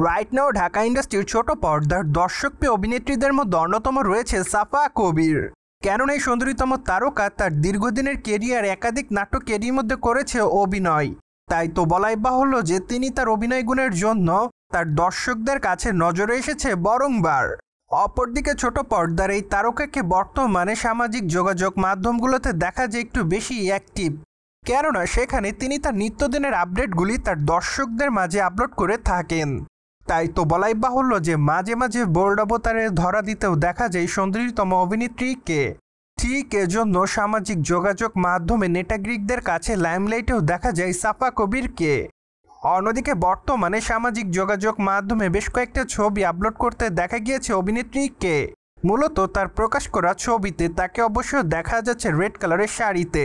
Right now Dhaka ইন্ডাস্ট্রির ছোট পর্দার দর্শকপ্রিয় অভিনেত্রীদের মধ্যে অন্যতম রয়েছে সাফা কবির। কেননা এই সুন্দরীতম তারকা তার দীর্ঘদিনের কেরিয়ার একাধিক নাটক এরই মধ্যে করেছে অভিনয়। তাই তো বলাই বাহুল্য যে তিনি তার অভিনয় গুণের জন্য তার দর্শকদের কাছে নজরে এসেছে বারংবার। অপরদিকে ছোট পর্দার এই তারকাকে বর্তমানে সামাজিক যোগাযোগ মাধ্যমগুলোতে দেখা যায় একটু বেশি অ্যাক্টিভ, কেননা সেখানে তিনি তার নিত্যদিনের আপডেটগুলি তার দর্শকদের মাঝে আপলোড করে থাকেন। তাই তো বলাই বাহুল্য যে মাঝে মাঝে বোল্ড অবতারে ধরা দিতেও দেখা যায় সুন্দরীতম অভিনেত্রীকে। ঠিক এজন্য সামাজিক যোগাযোগ মাধ্যমে নেটাগ্রিকদের কাছে লাইমলাইটেও দেখা যায় সাফা কবিরকে। অন্যদিকে বর্তমানে সামাজিক যোগাযোগ মাধ্যমে বেশ কয়েকটা ছবি আপলোড করতে দেখা গিয়েছে অভিনেত্রীকে। মূলত তার প্রকাশ করা ছবিতে তাকে অবশ্য দেখা যাচ্ছে রেড কালারের শাড়িতে,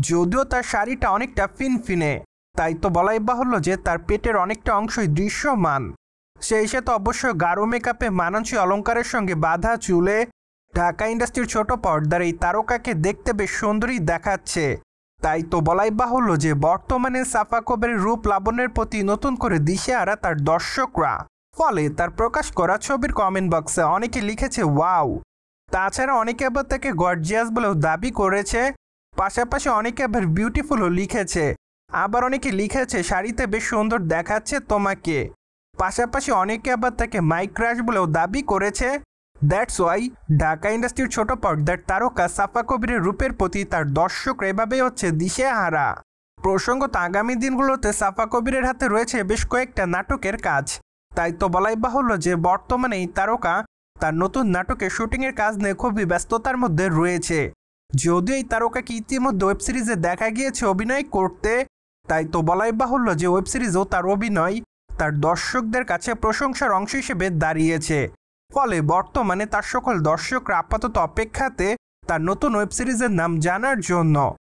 যদিও তার শাড়িটা অনেকটা ফিনফিনে। তাই তো বলাই বাহুল্য যে তার পেটের অনেকটা অংশই দৃশ্যমান। সেই সাথে অবশ্য গাঢ় মেকআপে মানানসই অলঙ্কারের সঙ্গে বাঁধা চুলে ঢাকা ইন্ডাস্ট্রির ছোট পর্দার এই তারকাকে দেখতে বেশ সুন্দরী দেখাচ্ছে। তাই তো বলাই বাহুল্য যে বর্তমানে সাফা কবিরের রূপ লাবণ্যের প্রতি নতুন করে দিশেহারা তার দর্শকরা। ফলে তার প্রকাশ করা ছবির কমেন্ট বক্সে অনেকে লিখেছে ওয়াও। তাছাড়া অনেকে আবার তাকে গর্জিয়াস বলেও দাবি করেছে, পাশাপাশি অনেকে আবার বিউটিফুলও লিখেছে। আবার অনেকে লিখেছে শাড়িতে বেশ সুন্দর দেখাচ্ছে তোমাকে। পাশাপাশি অনেকে আবার তাকে মাই ক্রাশ বলেও দাবি করেছে। দ্যাটস ওয়াই ঢাকা ইন্ডাস্ট্রির ছোট পর্দার তারকা সাফা কবিরের রূপের প্রতি তার দর্শকরা এভাবেই হচ্ছে দিশেহারা। প্রসঙ্গত আগামী দিনগুলোতে সাফা কবিরের হাতে রয়েছে বেশ কয়েকটা নাটকের কাজ। তাই তো বলাই বাহুল্য যে বর্তমানে এই তারকা তার নতুন নাটকের শুটিংয়ের কাজ নিয়ে খুবই ব্যস্ততার মধ্যে রয়েছে। যদিও এই তারকাকে ইতিমধ্যে ওয়েব সিরিজে দেখা গিয়েছে অভিনয় করতে, তাই তো বলাই বাহুল্য যে ওয়েব সিরিজেও তার অভিনয় তার দর্শকদের কাছে প্রশংসার অংশ হিসেবে দাঁড়িয়েছে। ফলে বর্তমানে তার সকল দর্শকরা আপাতত অপেক্ষাতে তার নতুন ওয়েব সিরিজের নাম জানার জন্য।